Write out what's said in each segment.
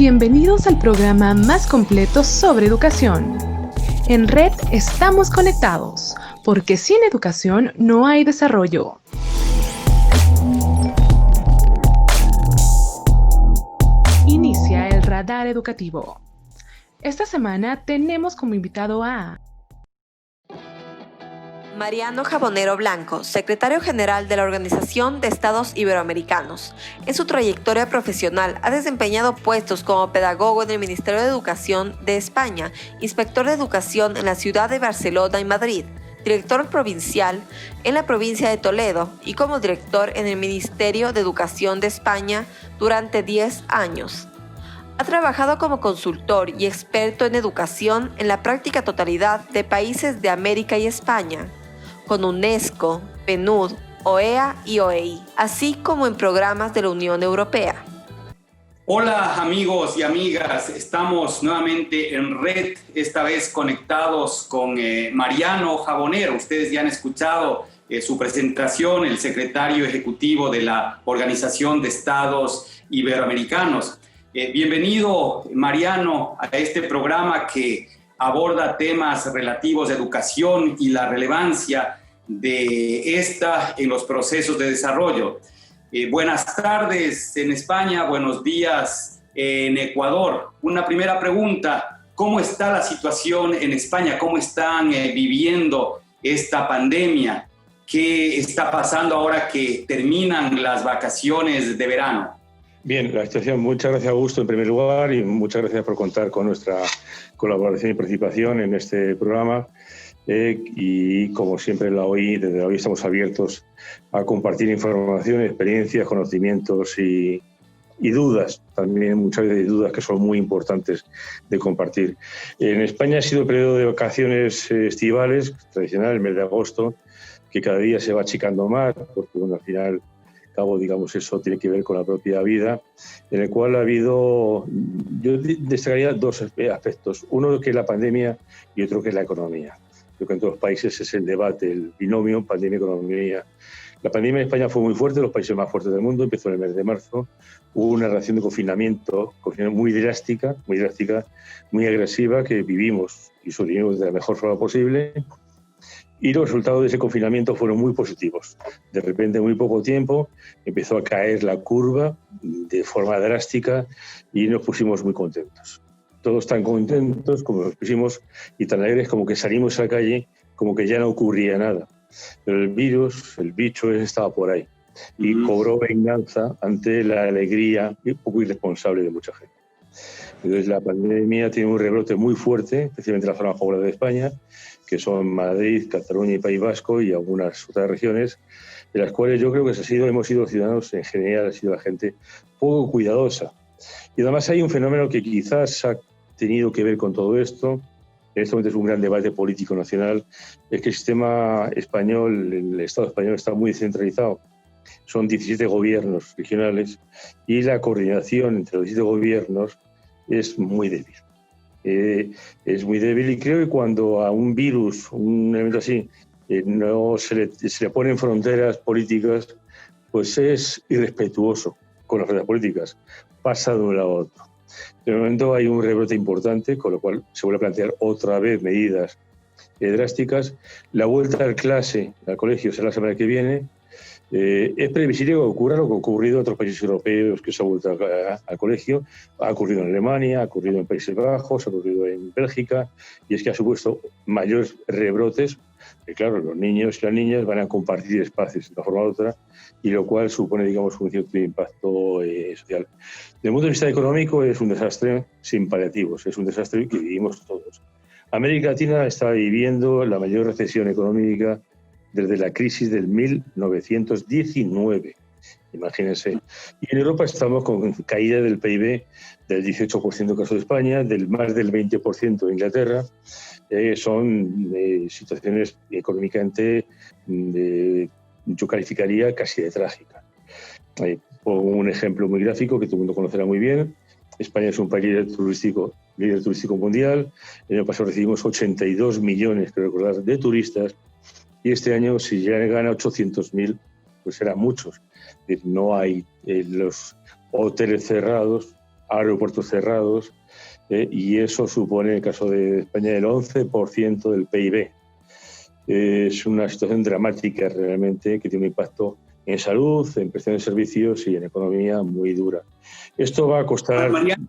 Bienvenidos al programa más completo sobre educación. En Red estamos conectados, porque sin educación no hay desarrollo. Inicia el radar educativo. Esta semana tenemos como invitado a Mariano Jabonero Blanco, secretario general de la Organización de Estados Iberoamericanos. En su trayectoria profesional ha desempeñado puestos como pedagogo en el Ministerio de Educación de España, inspector de educación en la ciudad de Barcelona y Madrid, director provincial en la provincia de Toledo y como director en el Ministerio de Educación de España durante 10 años. Ha trabajado como consultor y experto en educación en la práctica totalidad de países de América y España, con UNESCO, PNUD, OEA y OEI, así como en programas de la Unión Europea. Hola amigos y amigas, estamos nuevamente en Red, esta vez conectados con Mariano Jabonero. Ustedes ya han escuchado su presentación, el secretario ejecutivo de la Organización de Estados Iberoamericanos. Bienvenido, Mariano, a este programa que aborda temas relativos a educación y la relevancia de esta en los procesos de desarrollo. Buenas tardes en España, buenos días en Ecuador. Una primera pregunta, ¿cómo está la situación en España? ¿Cómo están viviendo esta pandemia? ¿Qué está pasando ahora que terminan las vacaciones de verano? Bien, la situación, muchas gracias Augusto en primer lugar y muchas gracias por contar con nuestra colaboración y participación en este programa y como siempre desde la OI estamos abiertos a compartir información, experiencias, conocimientos y dudas, también muchas veces dudas que son muy importantes de compartir. En España ha sido el periodo de vacaciones estivales, tradicional, el mes de agosto, que cada día se va achicando más porque al final cabo, digamos, eso tiene que ver con la propia vida, en el cual ha habido, yo destacaría dos aspectos, uno que es la pandemia y otro que es la economía. Creo que en todos los países es el debate, el binomio pandemia-economía. La pandemia en España fue muy fuerte, los países más fuertes del mundo, empezó en el mes de marzo, hubo una reacción de confinamiento muy drástica, muy agresiva, que vivimos y sobrevivimos de la mejor forma posible. Y los resultados de ese confinamiento fueron muy positivos. De repente, en muy poco tiempo, empezó a caer la curva de forma drástica y nos pusimos muy contentos. Todos tan contentos como nos pusimos y tan alegres como que salimos a la calle, como que ya no ocurría nada. Pero el virus, el bicho estaba por ahí y cobró venganza ante la alegría un poco irresponsable de mucha gente. Entonces, la pandemia tiene un rebrote muy fuerte, especialmente en la zona poblada de España, que son Madrid, Cataluña y País Vasco y algunas otras regiones, de las cuales yo creo que hemos sido ciudadanos en general, ha sido la gente poco cuidadosa. Y además hay un fenómeno que quizás ha tenido que ver con todo esto, en este momento es un gran debate político nacional, es que el sistema español, el Estado español está muy descentralizado. Son 17 gobiernos regionales y la coordinación entre los 17 gobiernos es muy débil. Es muy débil y creo que cuando a un virus, un evento así, no se le ponen fronteras políticas, pues es irrespetuoso con las fronteras políticas, pasa de un lado a otro. En el momento hay un rebrote importante, con lo cual se vuelve a plantear otra vez medidas drásticas. La vuelta al colegio será la semana que viene. Es previsible que ocurra lo que ha ocurrido en otros países europeos que se ha vuelto al colegio. Ha ocurrido en Alemania, ha ocurrido en Países Bajos, ha ocurrido en Bélgica, y es que ha supuesto mayores rebrotes. Que claro, los niños y las niñas van a compartir espacios de una forma u otra, y lo cual supone, digamos, un cierto impacto social. Desde el punto de vista económico es un desastre sin paliativos, es un desastre que vivimos todos. América Latina está viviendo la mayor recesión económica desde la crisis del 1919, imagínense. Y en Europa estamos con caída del PIB del 18% en el caso de España, del más del 20% de Inglaterra. Son situaciones económicamente, yo calificaría casi de trágicas. Pongo un ejemplo muy gráfico que todo el mundo conocerá muy bien. España es un país líder turístico mundial. El año pasado recibimos 82 millones, creo recordar, de turistas. Y este año, si ya gana 800.000, pues serán muchos. No hay los hoteles cerrados, aeropuertos cerrados, y eso supone, en el caso de España, el 11% del PIB. Es una situación dramática realmente, que tiene un impacto en salud, en prestación de servicios y en economía muy dura. Esto va a costar... Mariano,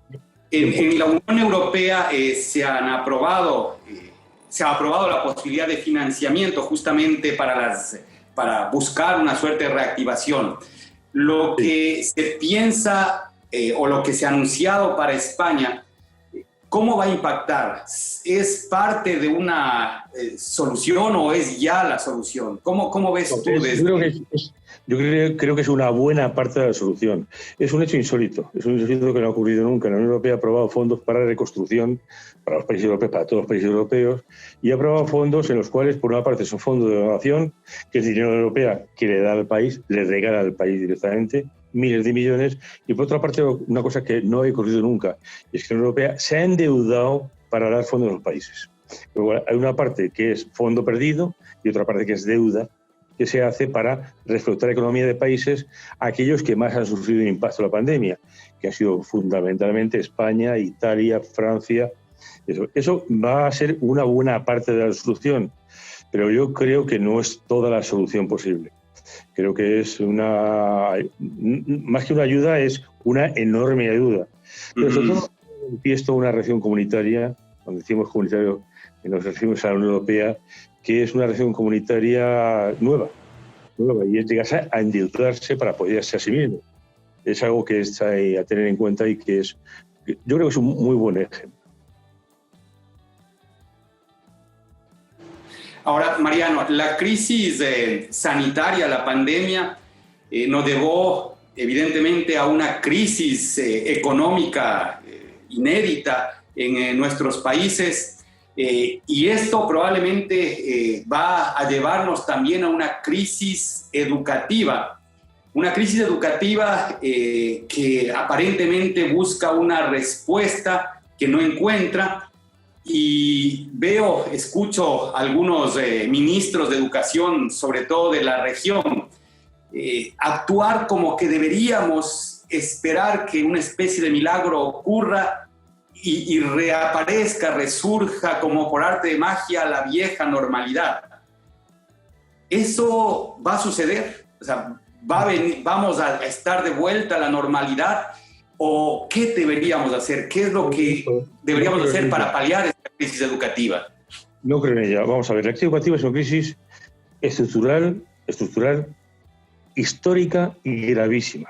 en la Unión Europea se ha aprobado la posibilidad de financiamiento justamente para buscar una suerte de reactivación. Lo que se piensa o lo que se ha anunciado para España, ¿cómo va a impactar? ¿Es parte de una solución o es ya la solución? ¿Cómo ves tú? Yo creo que es una buena parte de la solución. Es un hecho insólito. Es un hecho insólito que no ha ocurrido nunca. La Unión Europea ha aprobado fondos para reconstrucción para los países europeos, para todos los países europeos, y ha aprobado fondos en los cuales, por una parte, es un fondo de donación, que es dinero de la Unión Europea que le da al país, le regala al país directamente, miles de millones, y por otra parte, una cosa que no ha ocurrido nunca, es que la Unión Europea se ha endeudado para dar fondos a los países. Luego, hay una parte que es fondo perdido y otra parte que es deuda, que se hace para reflotar la economía de países, aquellos que más han sufrido el impacto de la pandemia, que han sido fundamentalmente España, Italia, Francia. Eso va a ser una buena parte de la solución, pero yo creo que no es toda la solución posible. Creo que es más que una ayuda, es una enorme ayuda. Pero sobre todo, manifiesto una reacción comunitaria, cuando decimos comunitario, nos referimos a la Unión Europea, que es una reacción comunitaria nueva, y es llegar a endeudarse para apoyarse a sí mismo. Es algo que está ahí a tener en cuenta y que yo creo que es un muy buen ejemplo. Ahora, Mariano, la crisis sanitaria, la pandemia, nos llevó evidentemente a una crisis económica inédita en nuestros países. Y esto probablemente va a llevarnos también a una crisis educativa que aparentemente busca una respuesta que no encuentra. Y escucho algunos ministros de educación, sobre todo de la región, actuar como que deberíamos esperar que una especie de milagro ocurra y reaparezca, resurja como por arte de magia la vieja normalidad. ¿Eso va a suceder? O sea, ¿vamos a estar de vuelta a la normalidad? ¿O qué deberíamos hacer? ¿Qué es lo que deberíamos hacer para paliar esta crisis educativa? No creo en ella. Vamos a ver, la crisis educativa es una crisis estructural, histórica y gravísima.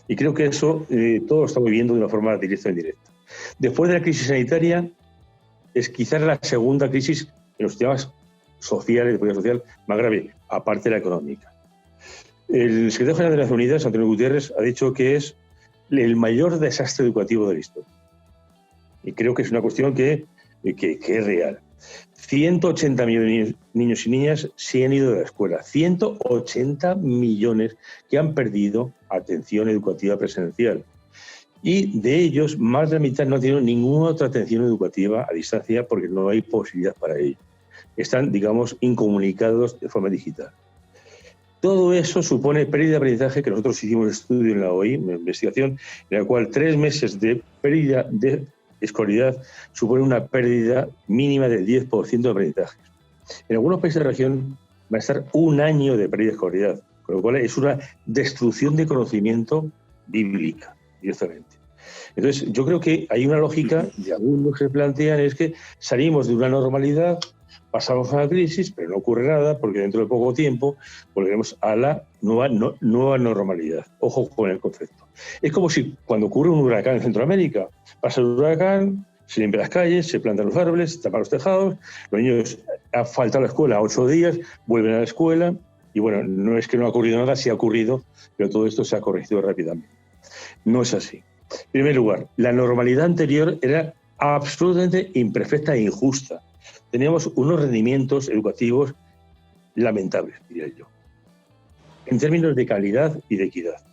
Y creo que eso todos lo estamos viviendo de una forma directa o indirecta. Después de la crisis sanitaria, es quizás la segunda crisis en los temas sociales, de política social, más grave, aparte de la económica. El secretario general de Naciones Unidas, Antonio Guterres, ha dicho que es el mayor desastre educativo de la historia. Y creo que es una cuestión que es real. 180 millones de niños y niñas se han ido de la escuela. 180 millones que han perdido atención educativa presencial. Y de ellos, más de la mitad no tienen ninguna otra atención educativa a distancia porque no hay posibilidad para ello. Están, digamos, incomunicados de forma digital. Todo eso supone pérdida de aprendizaje, que nosotros hicimos un estudio en la OI, una investigación, en la cual 3 meses de pérdida de escolaridad supone una pérdida mínima del 10% de aprendizaje. En algunos países de la región va a estar 1 año de pérdida de escolaridad, con lo cual es una destrucción de conocimiento bíblica, directamente. Entonces, yo creo que hay una lógica de algunos que se plantean, es que salimos de una normalidad, pasamos a la crisis, pero no ocurre nada porque dentro de poco tiempo volveremos a la nueva normalidad. Ojo con el concepto. Es como si cuando ocurre un huracán en Centroamérica, pasa el huracán, se limpian las calles, se plantan los árboles, se tapan los tejados, los niños han faltado a la escuela 8 días, vuelven a la escuela y bueno, no es que no ha ocurrido nada, sí ha ocurrido, pero todo esto se ha corregido rápidamente. No es así. En primer lugar, la normalidad anterior era absolutamente imperfecta e injusta. Teníamos unos rendimientos educativos lamentables, diría yo, en términos de calidad y de equidad.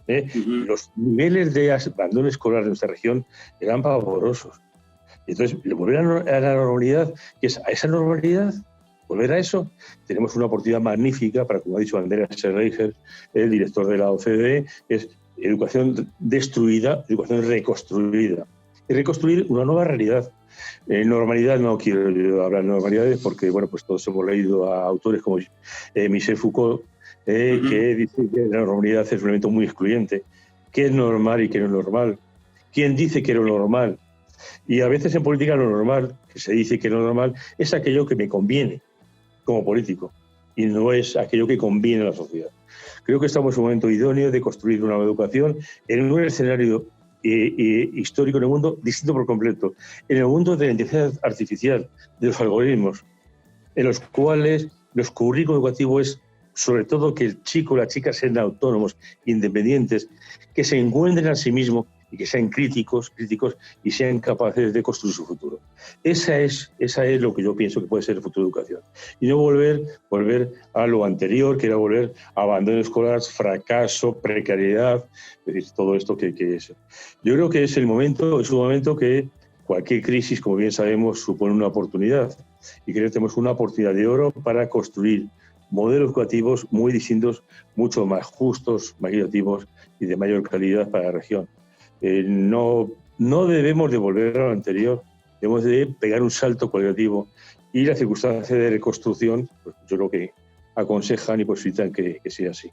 Los niveles de abandono escolar de nuestra región eran pavorosos. Entonces, volver a la normalidad, que es a esa normalidad, volver a eso, tenemos una oportunidad magnífica para, como ha dicho Andreas Schleicher, el director de la OCDE, es educación destruida, educación reconstruida. Y reconstruir una nueva realidad. Normalidad, no quiero hablar de normalidades porque, bueno, pues todos hemos leído a autores como Michel Foucault, que dice que la normalidad es un elemento muy excluyente. ¿Qué es normal y qué no es normal? ¿Quién dice que es lo normal? Y a veces en política lo normal, que se dice que lo normal, es aquello que me conviene como político y no es aquello que conviene a la sociedad. Creo que estamos en un momento idóneo de construir una educación en un escenario histórico en el mundo distinto por completo, en el mundo de la inteligencia artificial, de los algoritmos, en los cuales los currículos educativos es sobre todo que el chico o la chica sean autónomos, independientes, que se encuentren a sí mismos y que sean críticos y sean capaces de construir su futuro. Esa es lo que yo pienso que puede ser el futuro de educación. Y no volver a lo anterior, que era volver a abandono escolar, fracaso, precariedad, es decir, todo esto que es. Yo creo que es un momento que cualquier crisis, como bien sabemos, supone una oportunidad. Y creo que tenemos una oportunidad de oro para construir modelos educativos muy distintos, mucho más justos, más equitativos y de mayor calidad para la región. No debemos de volver a lo anterior, debemos de pegar un salto cualitativo y las circunstancias de reconstrucción, pues yo creo que aconsejan y posibilitan que sea así.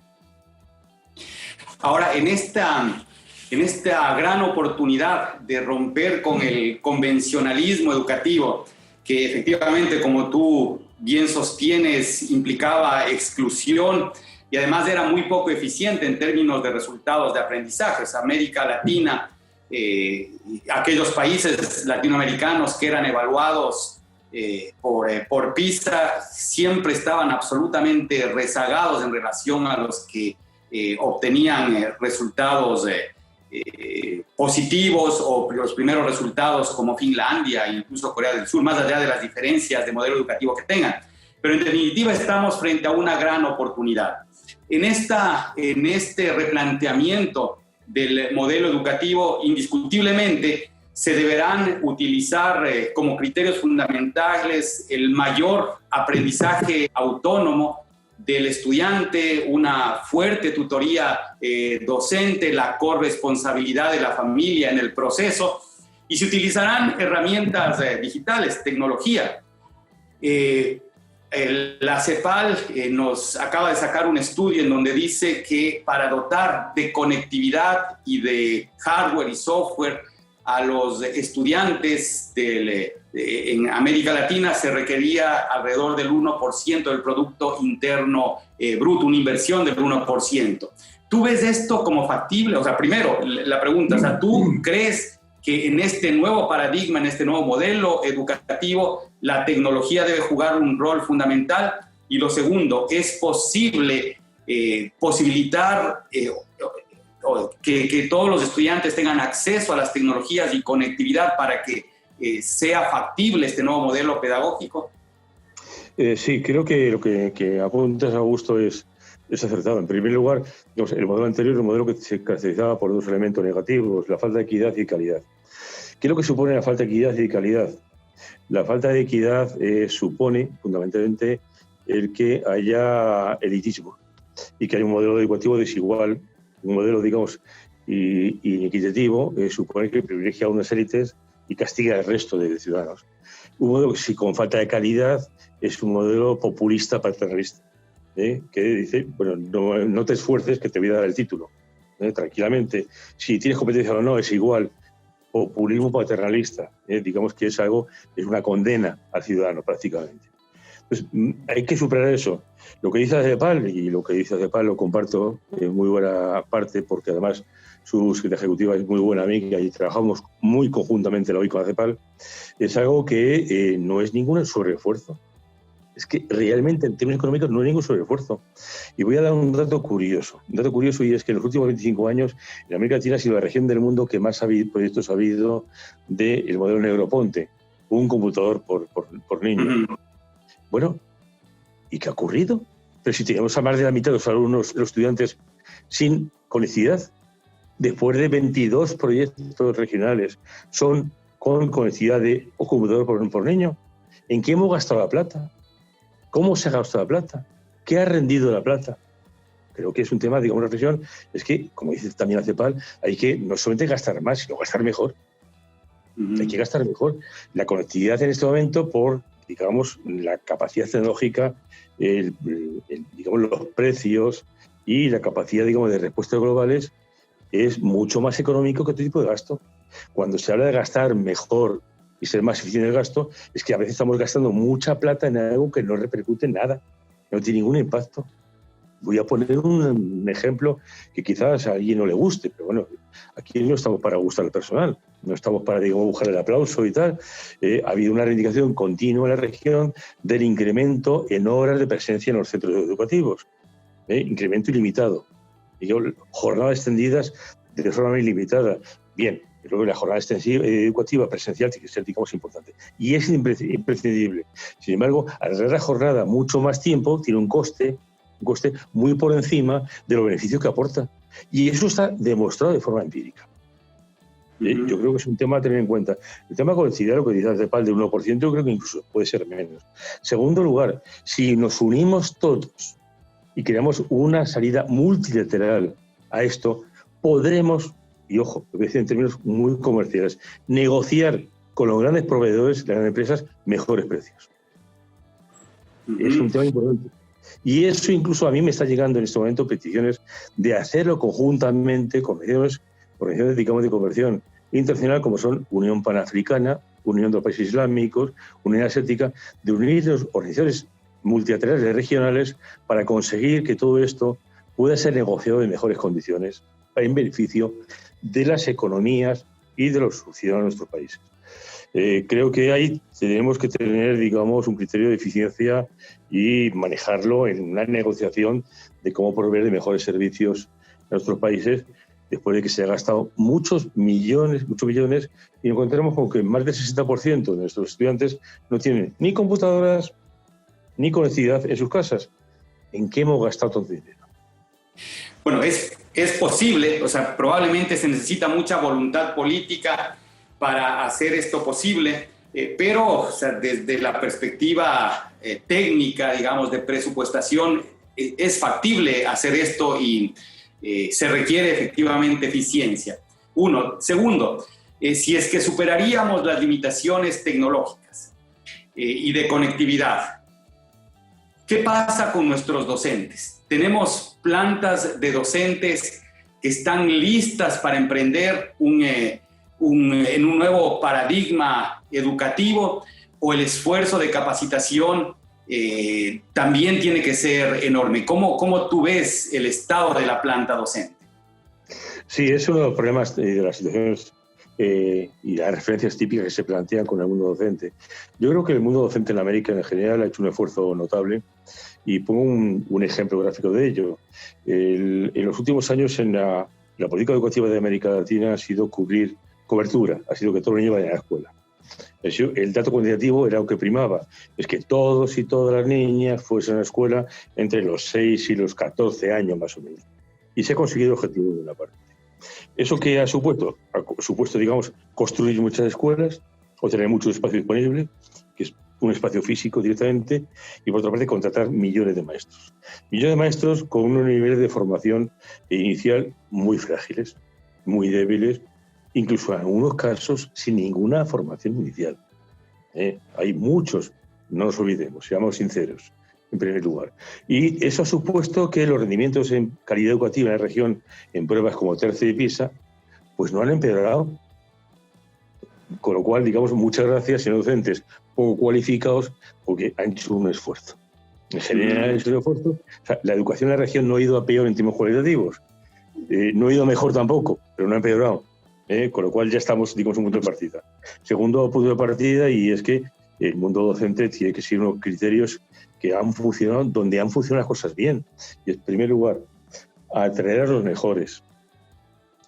Ahora, en esta gran oportunidad de romper con el convencionalismo educativo, que efectivamente, como tú bien sostienes, implicaba exclusión y además era muy poco eficiente en términos de resultados de aprendizaje. América Latina, aquellos países latinoamericanos que eran evaluados por PISA siempre estaban absolutamente rezagados en relación a los que obtenían resultados positivos o los primeros resultados como Finlandia, incluso Corea del Sur, más allá de las diferencias de modelo educativo que tengan. Pero en definitiva estamos frente a una gran oportunidad. En este replanteamiento del modelo educativo, indiscutiblemente se deberán utilizar como criterios fundamentales el mayor aprendizaje autónomo del estudiante, una fuerte tutoría docente, la corresponsabilidad de la familia en el proceso, y se utilizarán herramientas digitales, tecnología. La CEPAL nos acaba de sacar un estudio en donde dice que para dotar de conectividad y de hardware y software a los estudiantes en América Latina se requería alrededor del 1% del Producto Interno Bruto, una inversión del 1%. ¿Tú ves esto como factible? O sea, primero, la pregunta, o sea, ¿tú crees que en este nuevo paradigma, en este nuevo modelo educativo, la tecnología debe jugar un rol fundamental? Y lo segundo, ¿es posible posibilitar que todos los estudiantes tengan acceso a las tecnologías y conectividad para que sea factible este nuevo modelo pedagógico? Sí, creo que lo que apuntas, Augusto, es acertado. En primer lugar, el modelo anterior era un modelo que se caracterizaba por dos elementos negativos, la falta de equidad y calidad. ¿Qué es lo que supone la falta de equidad y calidad? La falta de equidad supone fundamentalmente el que haya elitismo y que haya un modelo educativo desigual, un modelo, digamos, inequitativo, supone que privilegia a unas élites y castiga al resto de ciudadanos. Un modelo que, si con falta de calidad, es un modelo populista paternalista, que dice, bueno, no te esfuerces que te voy a dar el título, tranquilamente. Si tienes competencia o no, es igual. Populismo paternalista, digamos que es una condena al ciudadano prácticamente. Pues hay que superar eso. Lo que dice CEPAL, y lo que dice CEPAL lo comparto en muy buena parte, porque además su secretaria ejecutiva es muy buena amiga y trabajamos muy conjuntamente la OI con la CEPAL, es algo que no es ningún sobreesfuerzo. Es que realmente en términos económicos no hay ningún sobreesfuerzo. Y voy a dar un dato curioso. Un dato curioso, y es que en los últimos 25 años en América Latina ha sido la región del mundo que más proyectos ha habido del modelo Negroponte, un computador por niño. Bueno, ¿y qué ha ocurrido? Pero si tenemos a más de la mitad de los alumnos, los estudiantes, sin conectividad, después de 22 proyectos regionales son con conectividad de un computador por niño, ¿en qué hemos gastado la plata? ¿Cómo se ha gastado la plata? ¿Qué ha rendido la plata? creo que es un tema, digamos, reflexión, es que, como dice también la CEPAL, hay que no solamente gastar más, sino gastar mejor. Hay que gastar mejor. La conectividad en este momento, por, digamos, la capacidad tecnológica, digamos, los precios y la capacidad, digamos, de respuestas globales, es mucho más económico que otro tipo de gasto. Cuando se habla de gastar mejor y ser más eficiente en el gasto, es que a veces estamos gastando mucha plata en algo que no repercute en nada, no tiene ningún impacto. Voy a poner un ejemplo que quizás a alguien no le guste, pero bueno, aquí no estamos para gustar al personal, no estamos para, digamos, buscar el aplauso y tal. Ha habido una reivindicación continua en la región del incremento en horas de presencia en los centros educativos. Incremento ilimitado. Jornadas extendidas de forma ilimitada. Bien, creo que la jornada educativa presencial tiene que ser, digamos, importante. Y es imprescindible. Sin embargo, alargar la jornada mucho más tiempo tiene un coste muy por encima de los beneficios que aporta. Y eso está demostrado de forma empírica. Yo creo que es un tema a tener en cuenta. El tema de conectividad, lo que dice CEPAL del 1%, yo creo que incluso puede ser menos. Segundo lugar, si nos unimos todos y creamos una salida multilateral a esto, podremos, y ojo, lo voy a decir en términos muy comerciales, negociar con los grandes proveedores, las grandes empresas, mejores precios. Es un tema importante. Y eso incluso a mí me está llegando en este momento peticiones de hacerlo conjuntamente con organizaciones, digamos, de cooperación internacional, como son Unión Panafricana, Unión de los Países Islámicos, Unión Asiática, de unir las organizaciones multilaterales regionales para conseguir que todo esto pueda ser negociado en mejores condiciones en beneficio de las economías y de los ciudadanos de nuestros países. Creo que ahí tenemos que tener, digamos, un criterio de eficiencia y manejarlo en una negociación de cómo proveer de mejores servicios a nuestros países, después de que se ha gastado muchos millones, y nos encontramos con que más del 60% de nuestros estudiantes no tienen ni computadoras ni conectividad en sus casas. ¿En qué hemos gastado todo el dinero? Bueno, es posible, o sea, probablemente se necesita mucha voluntad política para hacer esto posible, pero o sea, desde la perspectiva técnica, digamos, de presupuestación, es factible hacer esto y se requiere efectivamente eficiencia. Uno. Segundo, si es que superaríamos las limitaciones tecnológicas y de conectividad, ¿qué pasa con nuestros docentes? Tenemos plantas de docentes que están listas para emprender en un nuevo paradigma educativo, o el esfuerzo de capacitación también tiene que ser enorme. ¿Cómo tú ves el estado de la planta docente? Sí, es uno de los problemas de las situaciones y las referencias típicas que se plantean con el mundo docente. Yo creo que el mundo docente en América en general ha hecho un esfuerzo notable, y pongo un ejemplo gráfico de ello. En los últimos años en la política educativa de América Latina ha sido cobertura, ha sido que todos los niños vayan a la escuela. El dato cuantitativo era lo que primaba, es que todos y todas las niñas fuesen a la escuela entre los 6 y los 14 años más o menos. Y se ha conseguido el objetivo de una parte. ¿Eso qué ha supuesto? Ha supuesto, digamos, construir muchas escuelas o tener mucho espacio disponible, que es un espacio físico directamente, y por otra parte contratar millones de maestros. Millones de maestros con unos niveles de formación inicial muy frágiles, muy débiles, incluso en algunos casos sin ninguna formación inicial. Hay muchos, no nos olvidemos, seamos sinceros, en primer lugar. Y eso ha supuesto que los rendimientos en calidad educativa en la región, en pruebas como TERCE y PISA, pues no han empeorado. Con lo cual, digamos, muchas gracias, señores docentes poco cualificados, porque han hecho un esfuerzo. En general han hecho un esfuerzo. O sea, la educación en la región no ha ido a peor en términos cualitativos. No ha ido a mejor tampoco, pero no ha empeorado. Con lo cual ya estamos, digamos, en un punto de partida. Segundo punto de partida, y es que el mundo docente tiene que seguir unos criterios que han funcionado, donde han funcionado las cosas bien. Y en primer lugar, atraer a los mejores.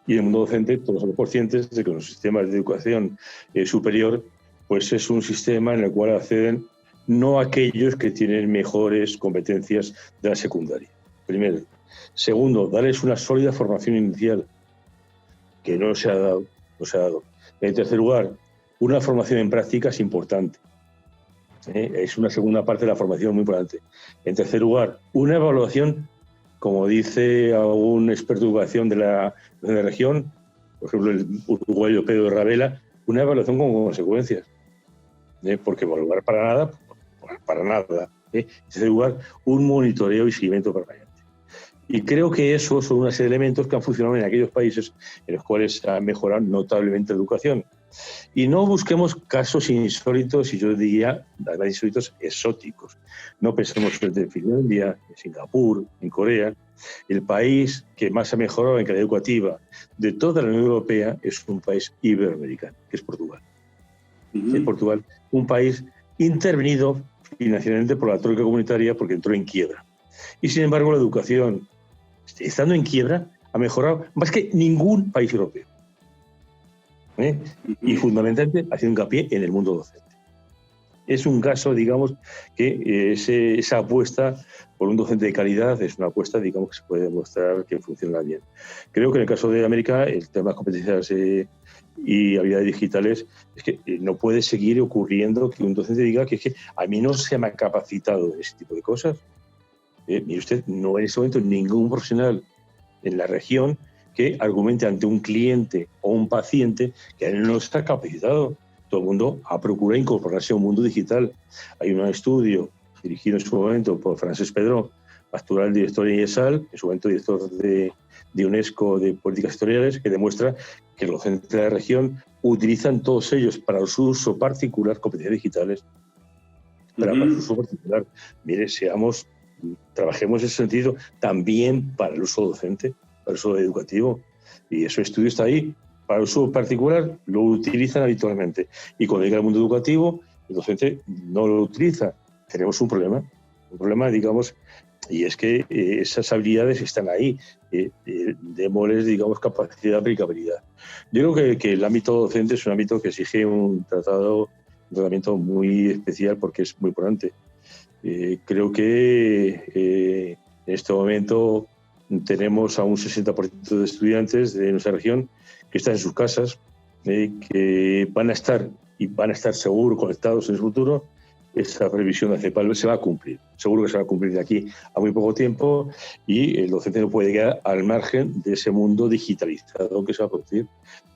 Y en el mundo docente todos somos conscientes de que los sistemas de educación superior pues es un sistema en el cual acceden no aquellos que tienen mejores competencias de la secundaria. Primero. Segundo, darles una sólida formación inicial, que no se ha dado. En tercer lugar, una formación en prácticas importante. Es una segunda parte de la formación muy importante. En tercer lugar, una evaluación como dice algún experto de educación de la región, por ejemplo el uruguayo Pedro Ravela, una evaluación con consecuencias. Porque evaluar para nada. En tercer lugar, un monitoreo y seguimiento permanente. Y creo que esos son una serie de elementos que han funcionado en aquellos países en los cuales ha mejorado notablemente la educación. Y no busquemos casos insólitos, y yo diría, además insólitos, exóticos. No pensemos en Finlandia, en Singapur, en Corea. El país que más ha mejorado en calidad educativa de toda la Unión Europea es un país iberoamericano, que es Portugal. En Portugal, un país intervenido financieramente por la troika comunitaria porque entró en quiebra. Y sin embargo, la educación, estando en quiebra, ha mejorado más que ningún país europeo. Y fundamentalmente haciendo hincapié en el mundo docente. Es un caso, digamos, que esa apuesta por un docente de calidad es una apuesta, digamos, que se puede demostrar que funciona bien. Creo que en el caso de América, el tema de las competencias y habilidades digitales, es que no puede seguir ocurriendo que un docente diga que es que a mí no se me ha capacitado en ese tipo de cosas. Mire usted, no en ese momento ningún profesional en la región que argumente ante un cliente o un paciente que él no está capacitado. Todo el mundo ha procurado incorporarse a un mundo digital. Hay un estudio dirigido en su momento por Francesc Pedró, actual director de IESAL, en su momento director de UNESCO de Políticas Sectoriales, que demuestra que los docentes de la región utilizan todos ellos para su uso particular competencias digitales. Para su uso particular. Mire, trabajemos en ese sentido también para el uso docente, para el uso educativo. Y ese estudio está ahí. Para el uso particular lo utilizan habitualmente. Y cuando llega al mundo educativo, el docente no lo utiliza. Tenemos un problema, digamos, y es que esas habilidades están ahí. Démosles, digamos, capacidad de aplicabilidad. Yo creo que el ámbito docente es un ámbito que exige un tratamiento muy especial porque es muy importante. Creo que en este momento tenemos a un 60% de estudiantes de nuestra región que están en sus casas, que van a estar seguro conectados en el futuro. Esa previsión de CEPAL se va a cumplir. Seguro que se va a cumplir de aquí a muy poco tiempo y el docente no puede quedar al margen de ese mundo digitalizado que se va a producir.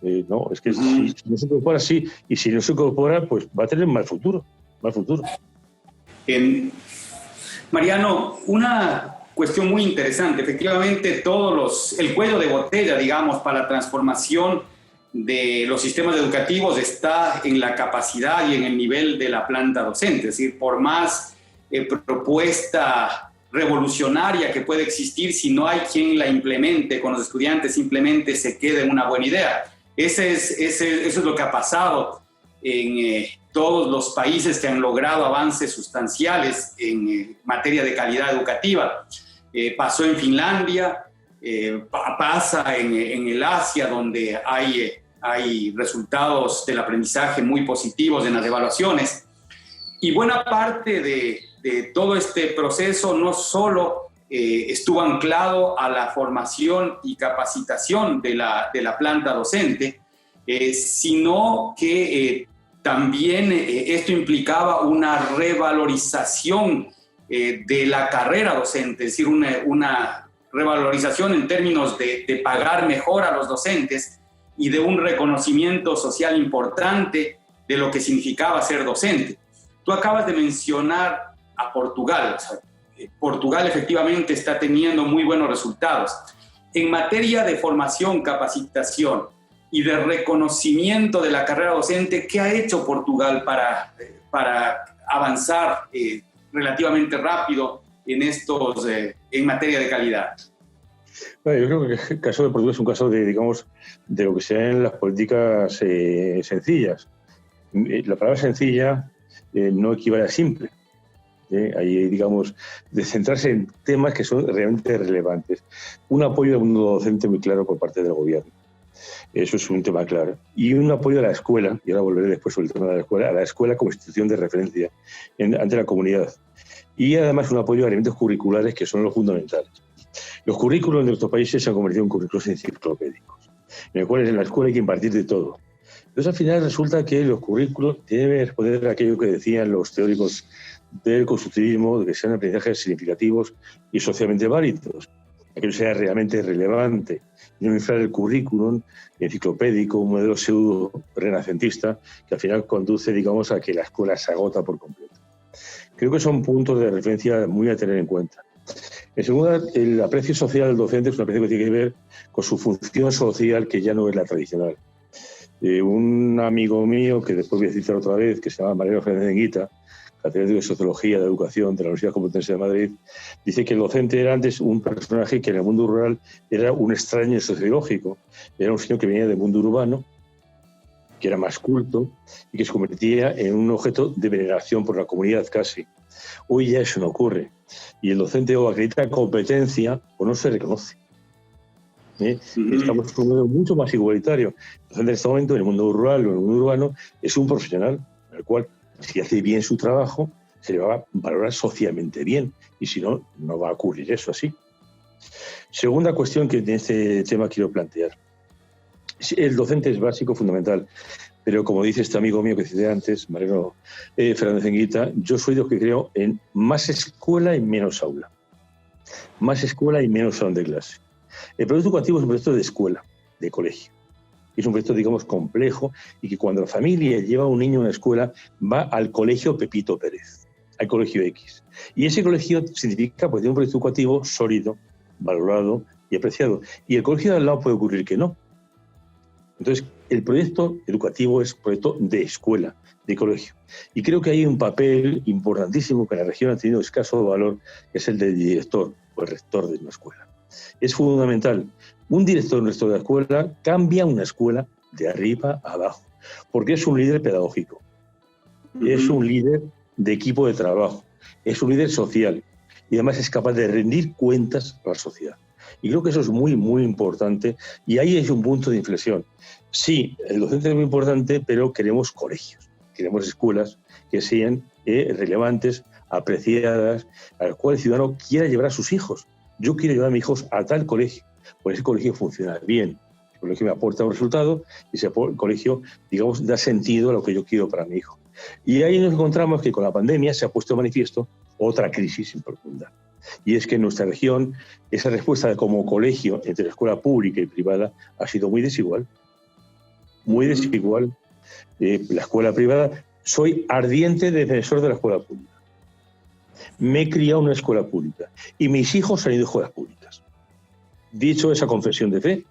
No, es que si no se incorpora, sí, y si no se incorpora, pues va a tener mal futuro. Mariano, una cuestión muy interesante. Efectivamente, el cuello de botella, digamos, para la transformación de los sistemas educativos está en la capacidad y en el nivel de la planta docente. Es decir, por más propuesta revolucionaria que puede existir, si no hay quien la implemente con los estudiantes, simplemente se queda en una buena idea. Eso es lo que ha pasado en todos los países que han logrado avances sustanciales en materia de calidad educativa. Pasó en Finlandia, pasa en el Asia, donde hay resultados del aprendizaje muy positivos en las evaluaciones. Y buena parte de todo este proceso no solo estuvo anclado a la formación y capacitación de la planta docente, sino que también esto implicaba una revalorización de la carrera docente, es decir, una revalorización en términos de pagar mejor a los docentes y de un reconocimiento social importante de lo que significaba ser docente. Tú acabas de mencionar a Portugal. O sea, Portugal efectivamente está teniendo muy buenos resultados. En materia de formación, capacitación y de reconocimiento de la carrera docente, ¿qué ha hecho Portugal para avanzar relativamente rápido en materia de calidad? Bueno, yo creo que el caso de Portugal es un caso de lo que sean las políticas sencillas. La palabra sencilla no equivale a simple. Ahí, digamos, de centrarse en temas que son realmente relevantes. Un apoyo al mundo docente muy claro por parte del gobierno. Eso es un tema claro. Y un apoyo a la escuela, y ahora volveré después sobre el tema de a la escuela como institución de referencia ante la comunidad. Y además un apoyo a elementos curriculares que son los fundamentales. Los currículos de nuestros países se han convertido en currículos enciclopédicos, en los cuales en la escuela hay que impartir de todo. Entonces al final resulta que los currículos deben responder a aquello que decían los teóricos del constructivismo, de que sean aprendizajes significativos y socialmente válidos. aquello sea realmente relevante, y no inflar el currículum enciclopédico, un modelo pseudo-renacentista que al final conduce, digamos, a que la escuela se agota por completo. Creo que son puntos de referencia muy a tener en cuenta. En segundo lugar, el aprecio social del docente es un aprecio que tiene que ver con su función social, que ya no es la tradicional. Un amigo mío, que después voy a citar otra vez, que se llama Mariano Fernández Enguita, catedrático de Sociología de Educación de la Universidad Complutense de Madrid, dice que el docente era antes un personaje que en el mundo rural era un extraño sociológico. Era un señor que venía del mundo urbano, que era más culto y que se convertía en un objeto de veneración por la comunidad casi. Hoy ya eso no ocurre. Y el docente o acredita competencia o no se reconoce. Estamos en un mundo mucho más igualitario. El docente en este momento, en el mundo rural o en el mundo urbano, es un profesional, en el cual, si hace bien su trabajo, se le va a valorar socialmente bien. Y si no, no va a ocurrir eso así. Segunda cuestión que en este tema quiero plantear. El docente es básico, fundamental. Pero como dice este amigo mío que cité antes, Mariano Fernández Enguita, yo soy de los que creo en más escuela y menos aula. Más escuela y menos salón de clase. El proyecto educativo es un proyecto de escuela, de colegio. Es un proyecto, digamos, complejo y que cuando la familia lleva a un niño a una escuela va al colegio Pepito Pérez, al colegio X. Y ese colegio significa pues, un proyecto educativo sólido, valorado y apreciado. Y el colegio de al lado puede ocurrir que no. Entonces, el proyecto educativo es proyecto de escuela, de colegio. Y creo que hay un papel importantísimo que en la región ha tenido escaso valor, que es el del director o el rector de una escuela. Es fundamental. Un director de una escuela cambia una escuela de arriba a abajo, porque es un líder pedagógico, es un líder de equipo de trabajo, es un líder social y además es capaz de rendir cuentas a la sociedad. Y creo que eso es muy, muy importante y ahí es un punto de inflexión. Sí, el docente es muy importante, pero queremos colegios, queremos escuelas que sean relevantes, apreciadas, a las cuales el ciudadano quiera llevar a sus hijos. Yo quiero llevar a mis hijos a tal colegio, pues ese colegio funciona bien, el colegio me aporta un resultado y ese colegio, digamos, da sentido a lo que yo quiero para mi hijo. Y ahí nos encontramos que con la pandemia se ha puesto de manifiesto otra crisis en profundidad. Y es que en nuestra región esa respuesta como colegio entre la escuela pública y privada ha sido muy desigual. Muy desigual. La escuela privada, soy ardiente defensor de la escuela pública. Me he criado en una escuela pública y mis hijos han ido a escuelas públicas. Dicho esa confesión de fe,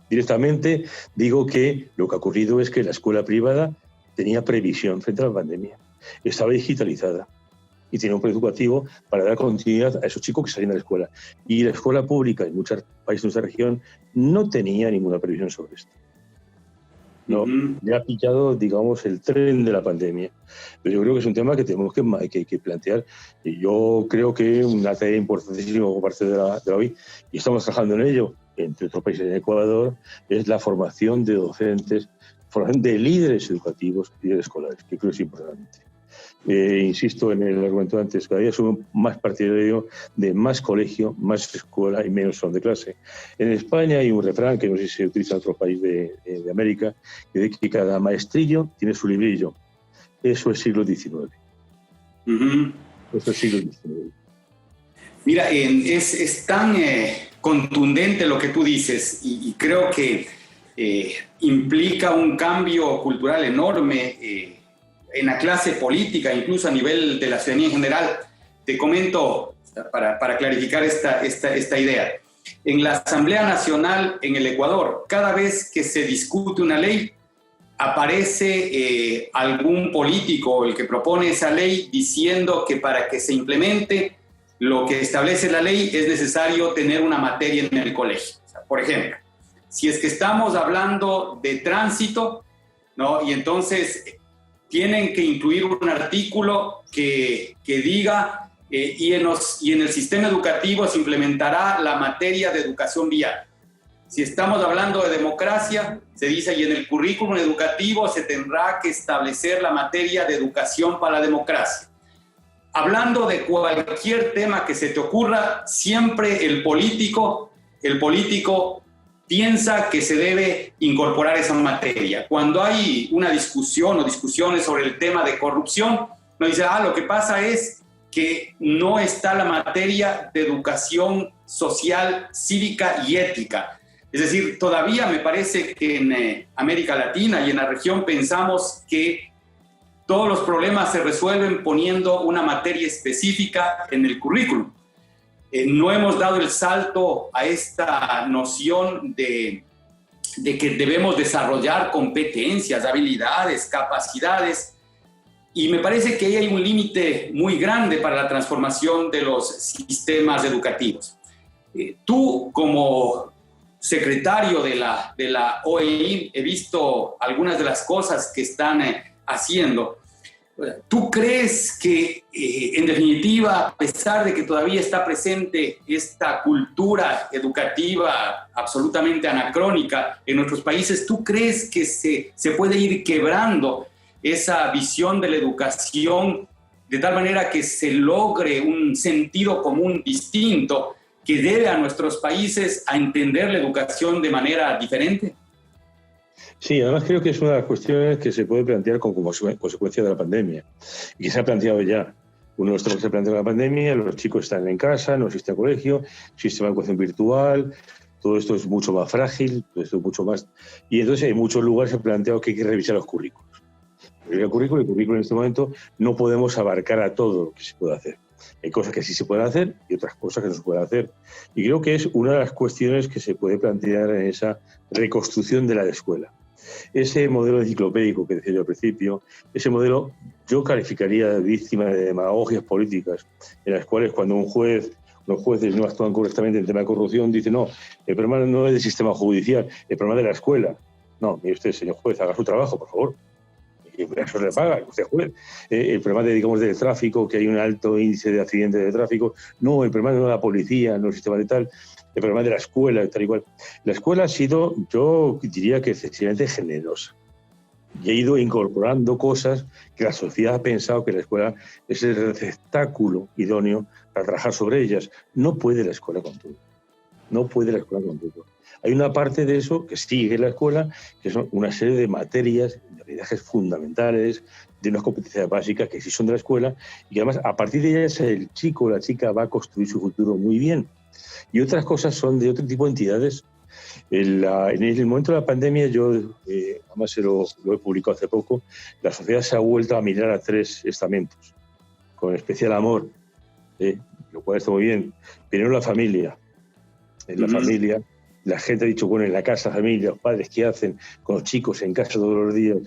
directamente digo que lo que ha ocurrido es que la escuela privada tenía previsión frente a la pandemia, estaba digitalizada y tenía un proyecto educativo para dar continuidad a esos chicos que salían de la escuela. Y la escuela pública en muchos países de nuestra región no tenía ninguna previsión sobre esto. No, le ha pillado, digamos, el tren de la pandemia. Pero yo creo que es un tema que tenemos que plantear. Y yo creo que una tarea importantísima por parte de la OI, y estamos trabajando en ello, entre otros países en Ecuador, es la formación de docentes, formación de líderes educativos, líderes escolares, que creo que es importante. Insisto en el argumento antes, cada día somos más partidarios de más colegio, más escuela y menos salón de clase. En España hay un refrán que no sé si se utiliza en otro país de América, que dice que cada maestrillo tiene su librillo. Eso es siglo XIX. Eso es siglo XIX. Mira, es tan contundente lo que tú dices y creo que implica un cambio cultural enorme en la clase política, incluso a nivel de la ciudadanía en general. Te comento, para clarificar esta idea. En la Asamblea Nacional en el Ecuador, cada vez que se discute una ley, aparece algún político, el que propone esa ley, diciendo que para que se implemente lo que establece la ley es necesario tener una materia en el colegio. O sea, por ejemplo, si es que estamos hablando de tránsito, ¿no? Y entonces tienen que incluir un artículo que diga y en el sistema educativo se implementará la materia de educación vial. Si estamos hablando de democracia, se dice y en el currículum educativo se tendrá que establecer la materia de educación para la democracia. Hablando de cualquier tema que se te ocurra, siempre el político piensa que se debe incorporar esa materia. Cuando hay una discusión o discusiones sobre el tema de corrupción, nos dice, lo que pasa es que no está la materia de educación social, cívica y ética. Es decir, todavía me parece que en América Latina y en la región pensamos que todos los problemas se resuelven poniendo una materia específica en el currículum. No hemos dado el salto a esta noción de que debemos desarrollar competencias, habilidades, capacidades, y me parece que ahí hay un límite muy grande para la transformación de los sistemas educativos. Tú, como secretario de la OEI, he visto algunas de las cosas que están haciendo. ¿Tú crees que, en definitiva, a pesar de que todavía está presente esta cultura educativa absolutamente anacrónica en nuestros países, ¿tú crees que se puede ir quebrando esa visión de la educación de tal manera que se logre un sentido común distinto que debe a nuestros países a entender la educación de manera diferente? Sí, además creo que es una de las cuestiones que se puede plantear como consecuencia de la pandemia y que se ha planteado ya. Uno de los temas que se ha planteado en la pandemia, los chicos están en casa, no existe colegio, sistema de educación virtual, todo esto es mucho más frágil, todo esto es mucho más... Y entonces en muchos lugares se ha planteado que hay que revisar los currículos. El currículo en este momento no podemos abarcar a todo lo que se puede hacer. Hay cosas que sí se pueden hacer y otras cosas que no se pueden hacer. Y creo que es una de las cuestiones que se puede plantear en esa reconstrucción de la escuela. Ese modelo enciclopédico que decía yo al principio, ese modelo yo calificaría de víctima de demagogias políticas, en las cuales cuando los jueces no actúan correctamente en tema de corrupción, dicen no, el problema no es del sistema judicial, el problema es de la escuela. No, mire usted, señor juez, haga su trabajo, por favor. Y eso se le paga, usted juez. El problema del tráfico, que hay un alto índice de accidentes de tráfico, no, el problema no es la policía, no el sistema de tal, el problema de la escuela, tal y cual. La escuela ha sido, yo diría que excesivamente generosa y ha ido incorporando cosas que la sociedad ha pensado que la escuela es el receptáculo idóneo para trabajar sobre ellas. No puede la escuela con todo. No puede la escuela con todo. Hay una parte de eso que sigue la escuela, que son una serie de materias, de aprendizajes fundamentales, de unas competencias básicas que sí son de la escuela, y además a partir de ellas el chico o la chica va a construir su futuro muy bien. Y otras cosas son de otro tipo de entidades. En el momento de la pandemia, yo además lo he publicado hace poco, la sociedad se ha vuelto a mirar a 3 estamentos, con especial amor, lo cual está muy bien. Primero la familia. En la familia, la gente ha dicho, bueno, en la casa, familia, los padres, ¿qué hacen con los chicos en casa todos los días?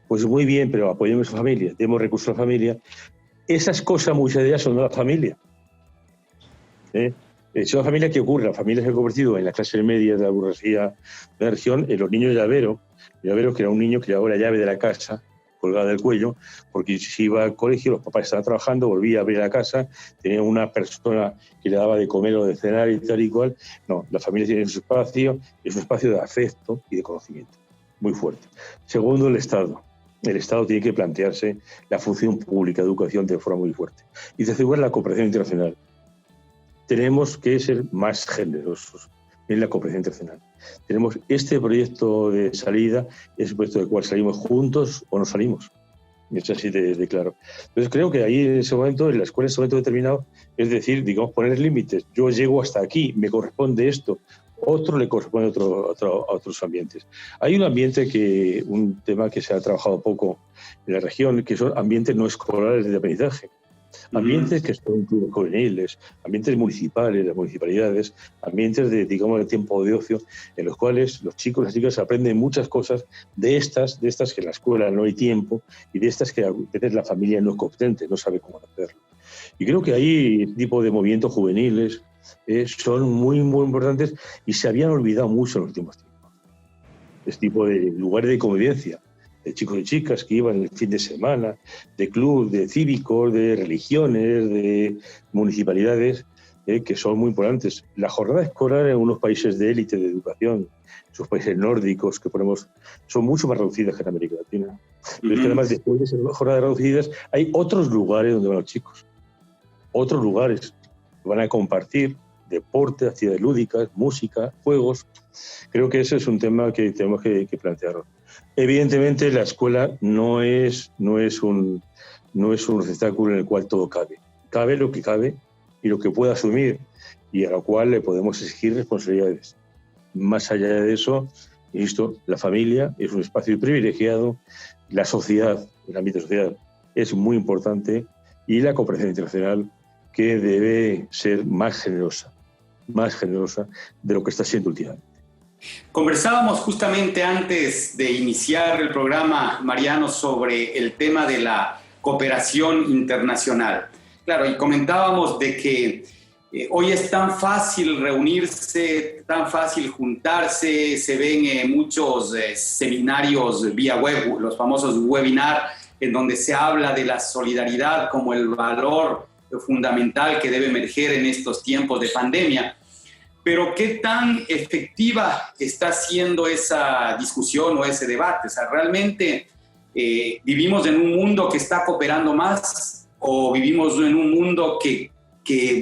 Pues muy bien, pero apoyemos a la familia, demos recursos a la familia. Esas cosas, muchas de ellas son de la familia. Es una familia que ocurre, la familia se ha convertido en la clase media de la burguesía de la región, en los niños llaveros, que era un niño que llevaba la llave de la casa colgada del cuello, porque si iba al colegio, los papás estaban trabajando, volvía a abrir la casa, tenía una persona que le daba de comer o de cenar y tal y cual. No, la familia tiene su espacio, es un espacio de afecto y de conocimiento, muy fuerte. Segundo, el Estado. El Estado tiene que plantearse la función pública de educación de forma muy fuerte. Y tercer lugar, la cooperación internacional. Tenemos que ser más generosos en la cooperación internacional. Tenemos este proyecto de salida, es un proyecto del cual salimos juntos o no salimos. Es así de claro. Entonces creo que ahí en ese momento, en la escuela en ese momento determinado, es decir, digamos, poner límites. Yo llego hasta aquí, me corresponde esto, otro le corresponde a otros ambientes. Hay un tema que se ha trabajado poco en la región, que son ambientes no escolares de aprendizaje. Ambientes que son clubes juveniles, ambientes municipales, las municipalidades, ambientes de tiempo de ocio, en los cuales los chicos y las chicas aprenden muchas cosas de estas que en la escuela no hay tiempo y de estas que a veces la familia no es competente, no sabe cómo hacerlo. Y creo que ahí este tipo de movimientos juveniles son muy, muy importantes y se habían olvidado mucho en los últimos tiempos. Este tipo de lugares de convivencia, de chicos y chicas que iban el fin de semana, de clubes, de cívicos, de religiones, de municipalidades, que son muy importantes. La jornada escolar en unos países de élite de educación, esos países nórdicos que ponemos, son mucho más reducidas que en América Latina. Pero es que además después de esas jornadas reducidas hay otros lugares donde van los chicos. Otros lugares que van a compartir deporte, actividades lúdicas, música, juegos. Creo que ese es un tema que tenemos que plantearlo. Evidentemente, la escuela no es un receptáculo en el cual todo cabe. Cabe lo que cabe y lo que pueda asumir, y a lo cual le podemos exigir responsabilidades. Más allá de eso, insisto, la familia es un espacio privilegiado, la sociedad, el ámbito social, es muy importante, y la cooperación internacional, que debe ser más generosa de lo que está siendo últimamente. Conversábamos justamente antes de iniciar el programa, Mariano, sobre el tema de la cooperación internacional. Claro, y comentábamos de que hoy es tan fácil reunirse, tan fácil juntarse, se ven muchos seminarios vía web, los famosos webinars, en donde se habla de la solidaridad como el valor fundamental que debe emerger en estos tiempos de pandemia. Pero ¿qué tan efectiva está siendo esa discusión o ese debate? O sea, ¿realmente vivimos en un mundo que está cooperando más o vivimos en un mundo que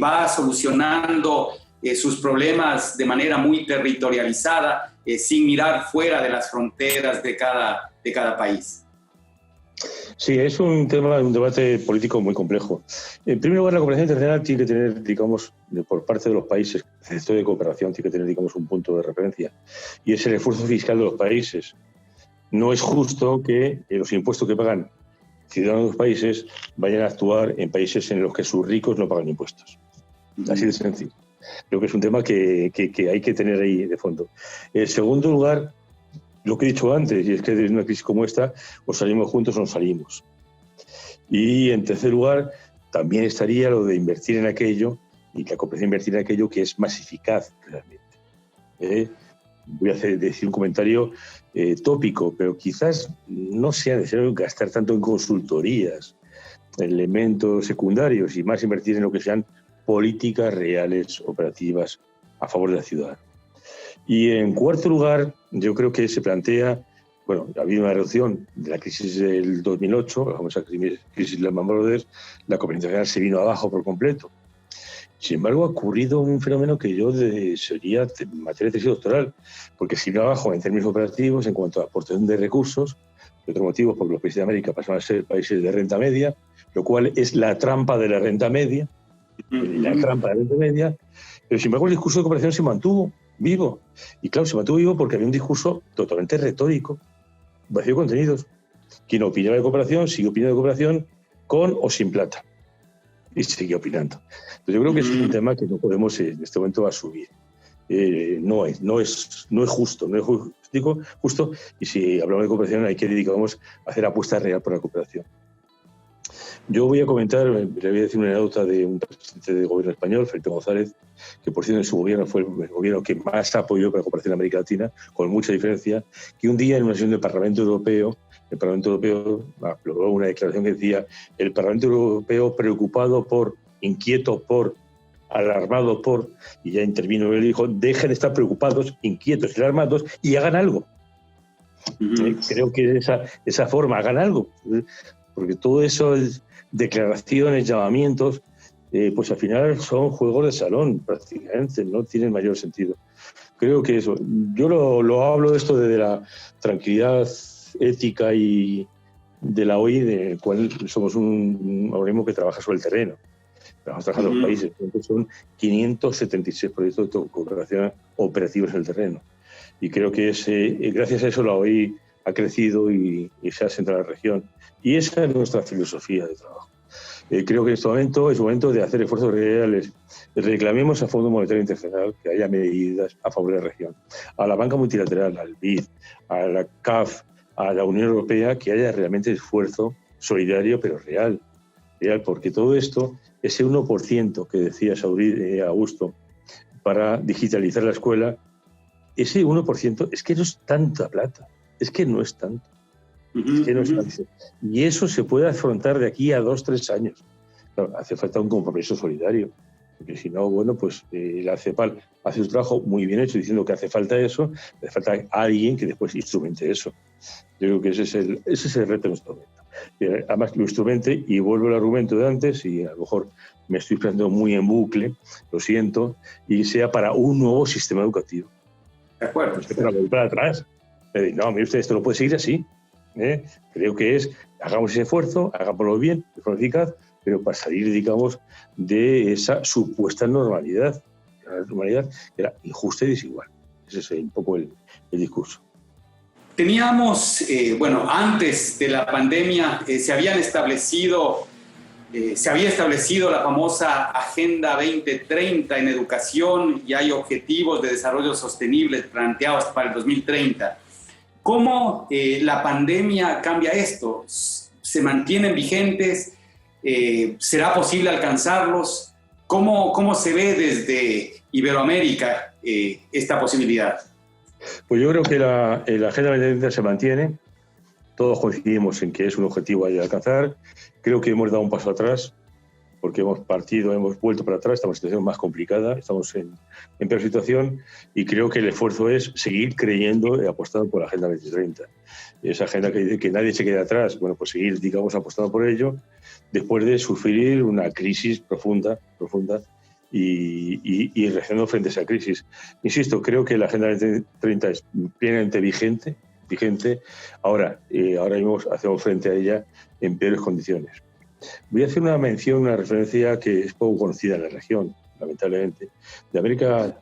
va solucionando sus problemas de manera muy territorializada, sin mirar fuera de las fronteras de cada país? Sí, es un debate político muy complejo. En primer lugar, la cooperación internacional tiene que tener, digamos, por parte de los países, el sector de cooperación tiene que tener, digamos, un punto de referencia, y es el esfuerzo fiscal de los países. No es justo que los impuestos que pagan ciudadanos de los países vayan a actuar en países en los que sus ricos no pagan impuestos. Así de sencillo. Creo que es un tema que hay que tener ahí de fondo. En segundo lugar, lo que he dicho antes, y es que de una crisis como esta, o salimos juntos o no salimos. Y en tercer lugar, también estaría lo de invertir en aquello, y la cooperación invertir en aquello que es más eficaz realmente. Voy a decir un comentario tópico, pero quizás no sea necesario gastar tanto en consultorías, elementos secundarios, y más invertir en lo que sean políticas reales, operativas, a favor de la ciudad. Y en cuarto lugar, yo creo que se plantea, bueno, ha habido una reducción de la crisis del 2008, la famosa crisis de Lehman Brothers, la cooperación internacional se vino abajo por completo. Sin embargo, ha ocurrido un fenómeno que yo sería materia de tesis doctoral, porque se vino abajo en términos operativos en cuanto a aportación de recursos, de otro motivo, porque los países de América pasaron a ser países de renta media, lo cual es la trampa de la renta media, pero sin embargo el discurso de cooperación se mantuvo vivo. Y claro, se mantuvo vivo porque había un discurso totalmente retórico, vacío de contenidos. Quien opinaba de cooperación sigue opinando de cooperación con o sin plata. Y sigue opinando. Entonces yo creo que es un tema que no podemos en este momento asumir. No es justo, justo. Y si hablamos de cooperación hay que dedicarnos a hacer apuesta real por la cooperación. Yo voy a comentar, le voy a decir una anécdota de un presidente del gobierno español, Felipe González, que por cierto en su gobierno fue el gobierno que más apoyó para la cooperación en América Latina, con mucha diferencia, que un día en una sesión del Parlamento Europeo, el Parlamento Europeo logró una declaración que decía: el Parlamento Europeo inquieto por, alarmado por, y ya intervino él y dijo: dejen de estar preocupados, inquietos y alarmados y hagan algo. Creo que esa forma, hagan algo, porque todo eso es declaraciones, llamamientos, pues al final son juegos de salón prácticamente, no tienen mayor sentido. Creo que eso, yo lo hablo de esto desde la tranquilidad ética y de la OI, de el cual somos un organismo que trabaja sobre el terreno. Estamos trabajando en los países, entonces son 576 proyectos de cooperación operativos en el terreno. Y creo que gracias a eso la OI ha crecido y se ha centrado en la región. Y esa es nuestra filosofía de trabajo. Creo que en este momento es momento de hacer esfuerzos reales. Reclamemos al Fondo Monetario Internacional que haya medidas a favor de la región, a la banca multilateral, al BID, a la CAF, a la Unión Europea, que haya realmente esfuerzo solidario, pero real, porque todo esto, ese 1% que decía Augusto, para digitalizar la escuela, ese 1% es que no es tanta plata, es que no es tanto. Y eso se puede afrontar de aquí a 2-3 años. Claro, hace falta un compromiso solidario, porque si no, bueno, pues la CEPAL hace su trabajo muy bien hecho diciendo que hace falta eso, hace falta alguien que después instrumente eso. Yo creo que ese es el reto de nuestro momento. Además, lo instrumente, y vuelvo al argumento de antes, y a lo mejor me estoy explicando muy en bucle, lo siento, y sea para un nuevo sistema educativo. De acuerdo. Para volver para atrás. No, mire usted, esto no puede seguir así. Creo que hagamos ese esfuerzo, hagámoslo bien, de forma eficaz, pero para salir, digamos, de esa supuesta normalidad. La normalidad era injusta y desigual. Ese es un poco el discurso. Teníamos, antes de la pandemia se había establecido la famosa Agenda 2030 en educación y hay objetivos de desarrollo sostenible planteados para el 2030. ¿Cómo la pandemia cambia esto? ¿Se mantienen vigentes? ¿Será posible alcanzarlos? ¿Cómo se ve desde Iberoamérica esta posibilidad? Pues yo creo que la Agenda 2030 se mantiene. Todos coincidimos en que es un objetivo a alcanzar. Creo que hemos dado un paso atrás porque hemos vuelto para atrás, estamos en una situación más complicada, estamos en peor situación y creo que el esfuerzo es seguir creyendo y apostando por la Agenda 2030. Esa agenda que dice que nadie se quede atrás, bueno, pues seguir, digamos, apostando por ello después de sufrir una crisis profunda y reaccionando frente a esa crisis. Insisto, creo que la Agenda 2030 es plenamente vigente. Ahora mismo hacemos frente a ella en peores condiciones. Voy a hacer una referencia que es poco conocida en la región, lamentablemente. De América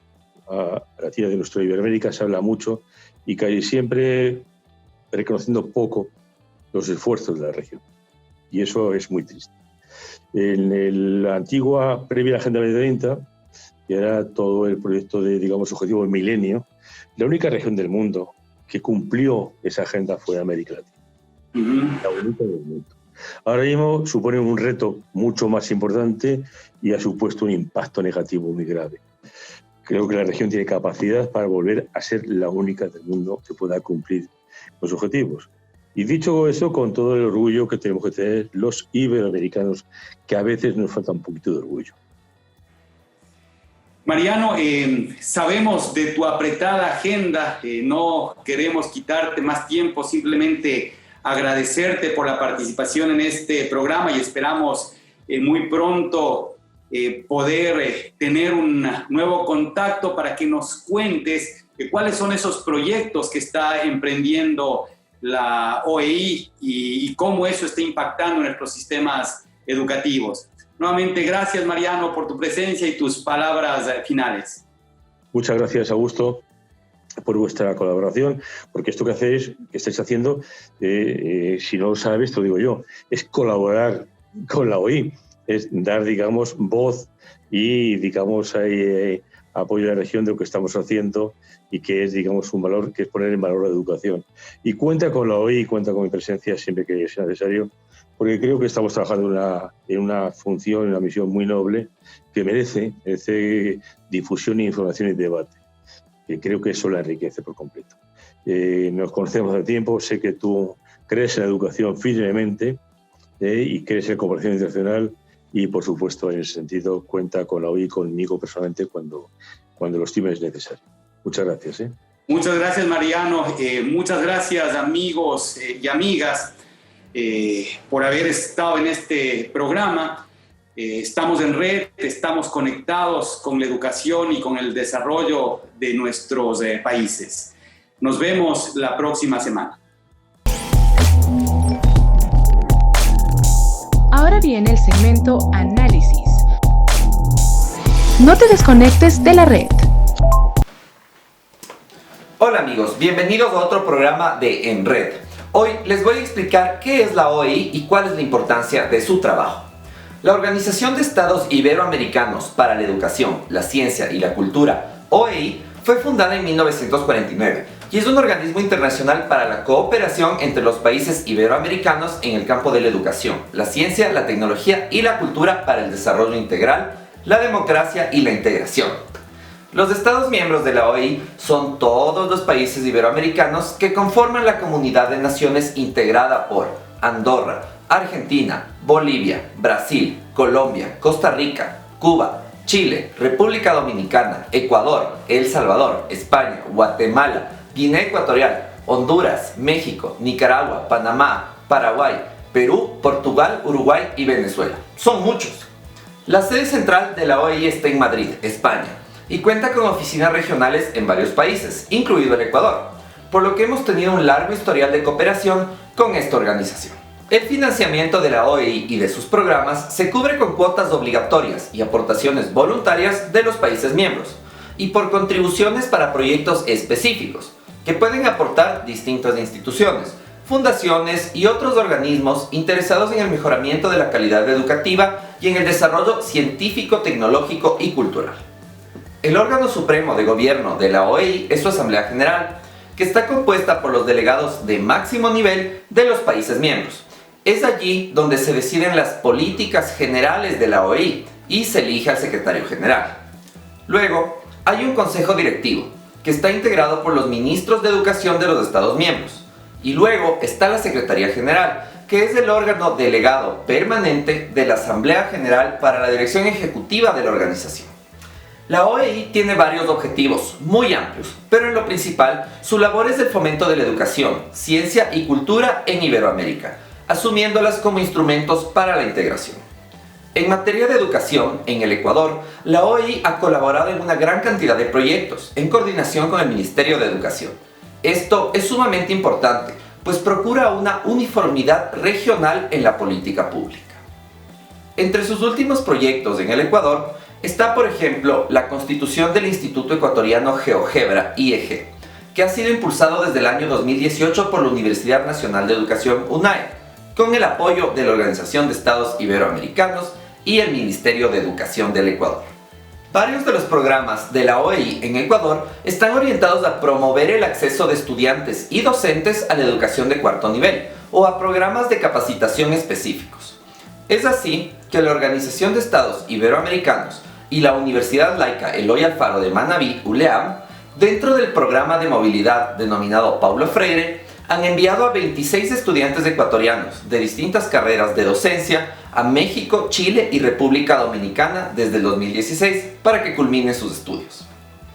Latina, de nuestra Iberoamérica, se habla mucho y casi siempre reconociendo poco los esfuerzos de la región. Y eso es muy triste. En la antigua, previa a la Agenda 2030, que era todo el proyecto de, digamos, objetivo del milenio, la única región del mundo que cumplió esa agenda fue América Latina. La única del mundo. Ahora mismo supone un reto mucho más importante y ha supuesto un impacto negativo muy grave. Creo que la región tiene capacidad para volver a ser la única del mundo que pueda cumplir los objetivos. Y dicho eso, con todo el orgullo que tenemos que tener los iberoamericanos, que a veces nos falta un poquito de orgullo. Mariano, sabemos de tu apretada agenda, no queremos quitarte más tiempo, simplemente agradecerte por la participación en este programa y esperamos muy pronto poder tener un nuevo contacto para que nos cuentes cuáles son esos proyectos que está emprendiendo la OEI y cómo eso está impactando en nuestros sistemas educativos. Nuevamente, gracias Mariano por tu presencia y tus palabras finales. Muchas gracias, Augusto, por vuestra colaboración, porque esto que estáis haciendo, si no lo sabes, te lo digo yo, es colaborar con la OEI, es dar, digamos, voz y, digamos, apoyo a la región de lo que estamos haciendo y que es, digamos, un valor, que es poner en valor la educación. Y cuenta con la OEI, cuenta con mi presencia siempre que sea necesario, porque creo que estamos trabajando en una función, en una misión muy noble que merece difusión, información y debate. Que creo que eso la enriquece por completo. Nos conocemos hace tiempo, sé que tú crees en la educación firmemente y crees en la cooperación internacional y, por supuesto, en ese sentido, cuenta con la OEI, conmigo personalmente, cuando lo estimes necesario. Muchas gracias. Muchas gracias, Mariano. Muchas gracias, amigos y amigas, por haber estado en este programa. Estamos en red, estamos conectados con la educación y con el desarrollo de nuestros países. Nos vemos la próxima semana. Ahora viene el segmento Análisis. No te desconectes de la red. Hola amigos, bienvenidos a otro programa de En Red. Hoy les voy a explicar qué es la OEI y cuál es la importancia de su trabajo. La Organización de Estados Iberoamericanos para la Educación, la Ciencia y la Cultura, OEI, fue fundada en 1949 y es un organismo internacional para la cooperación entre los países iberoamericanos en el campo de la educación, la ciencia, la tecnología y la cultura para el desarrollo integral, la democracia y la integración. Los Estados miembros de la OEI son todos los países iberoamericanos que conforman la Comunidad de Naciones integrada por Andorra, Argentina, Bolivia, Brasil, Colombia, Costa Rica, Cuba, Chile, República Dominicana, Ecuador, El Salvador, España, Guatemala, Guinea Ecuatorial, Honduras, México, Nicaragua, Panamá, Paraguay, Perú, Portugal, Uruguay y Venezuela. Son muchos. La sede central de la OEI está en Madrid, España, y cuenta con oficinas regionales en varios países, incluido el Ecuador, por lo que hemos tenido un largo historial de cooperación con esta organización. El financiamiento de la OEI y de sus programas se cubre con cuotas obligatorias y aportaciones voluntarias de los países miembros, y por contribuciones para proyectos específicos, que pueden aportar distintas instituciones, fundaciones y otros organismos interesados en el mejoramiento de la calidad educativa y en el desarrollo científico, tecnológico y cultural. El órgano supremo de gobierno de la OEI es su Asamblea General, que está compuesta por los delegados de máximo nivel de los países miembros. Es allí donde se deciden las políticas generales de la OEI y se elige al secretario general. Luego, hay un consejo directivo, que está integrado por los ministros de educación de los Estados miembros. Y luego está la Secretaría General, que es el órgano delegado permanente de la Asamblea General para la dirección ejecutiva de la organización. La OEI tiene varios objetivos muy amplios, pero en lo principal, su labor es el fomento de la educación, ciencia y cultura en Iberoamérica, asumiéndolas como instrumentos para la integración. En materia de educación, en el Ecuador, la OEI ha colaborado en una gran cantidad de proyectos, en coordinación con el Ministerio de Educación. Esto es sumamente importante, pues procura una uniformidad regional en la política pública. Entre sus últimos proyectos en el Ecuador está, por ejemplo, la constitución del Instituto Ecuatoriano GeoGebra, IEG, que ha sido impulsado desde el año 2018 por la Universidad Nacional de Educación, UNAE, con el apoyo de la Organización de Estados Iberoamericanos y el Ministerio de Educación del Ecuador. Varios de los programas de la OEI en Ecuador están orientados a promover el acceso de estudiantes y docentes a la educación de cuarto nivel o a programas de capacitación específicos. Es así que la Organización de Estados Iberoamericanos y la Universidad Laica Eloy Alfaro de Manabí, ULEAM, dentro del programa de movilidad denominado Paulo Freire, han enviado a 26 estudiantes ecuatorianos de distintas carreras de docencia a México, Chile y República Dominicana desde el 2016 para que culminen sus estudios.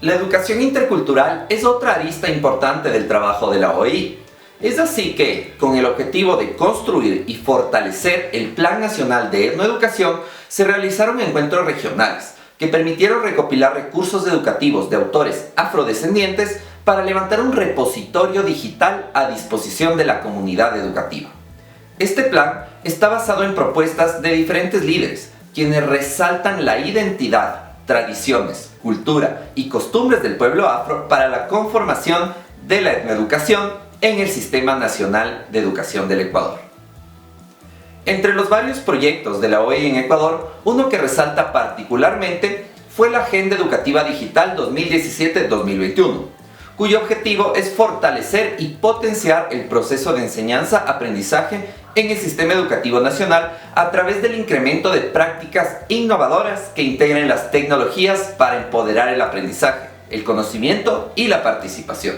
La educación intercultural es otra arista importante del trabajo de la OEI. Es así que, con el objetivo de construir y fortalecer el Plan Nacional de Etnoeducación, se realizaron encuentros regionales que permitieron recopilar recursos educativos de autores afrodescendientes para levantar un repositorio digital a disposición de la comunidad educativa. Este plan está basado en propuestas de diferentes líderes, quienes resaltan la identidad, tradiciones, cultura y costumbres del pueblo afro para la conformación de la etnoeducación en el Sistema Nacional de Educación del Ecuador. Entre los varios proyectos de la OEI en Ecuador, uno que resalta particularmente fue la Agenda Educativa Digital 2017-2021, cuyo objetivo es fortalecer y potenciar el proceso de enseñanza-aprendizaje en el sistema educativo nacional a través del incremento de prácticas innovadoras que integren las tecnologías para empoderar el aprendizaje, el conocimiento y la participación.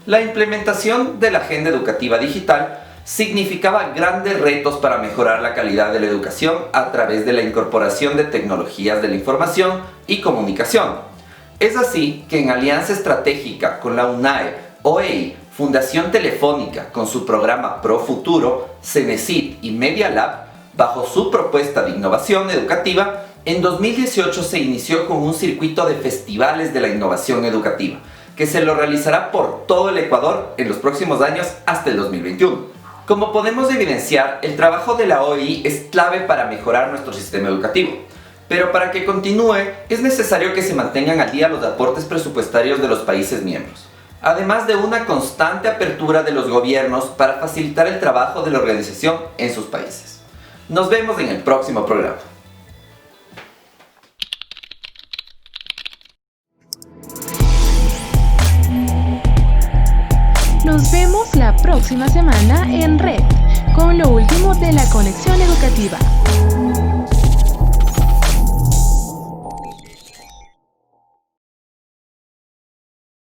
La implementación de la Agenda Educativa Digital significaba grandes retos para mejorar la calidad de la educación a través de la incorporación de tecnologías de la información y comunicación. Es así que en alianza estratégica con la UNAE, OEI, Fundación Telefónica con su programa Pro Futuro, Cenecit y Media Lab, bajo su propuesta de innovación educativa, en 2018 se inició con un circuito de festivales de la innovación educativa, que se lo realizará por todo el Ecuador en los próximos años hasta el 2021. Como podemos evidenciar, el trabajo de la OEI es clave para mejorar nuestro sistema educativo. Pero para que continúe, es necesario que se mantengan al día los aportes presupuestarios de los países miembros, además de una constante apertura de los gobiernos para facilitar el trabajo de la organización en sus países. Nos vemos en el próximo programa. Nos vemos la próxima semana en Red.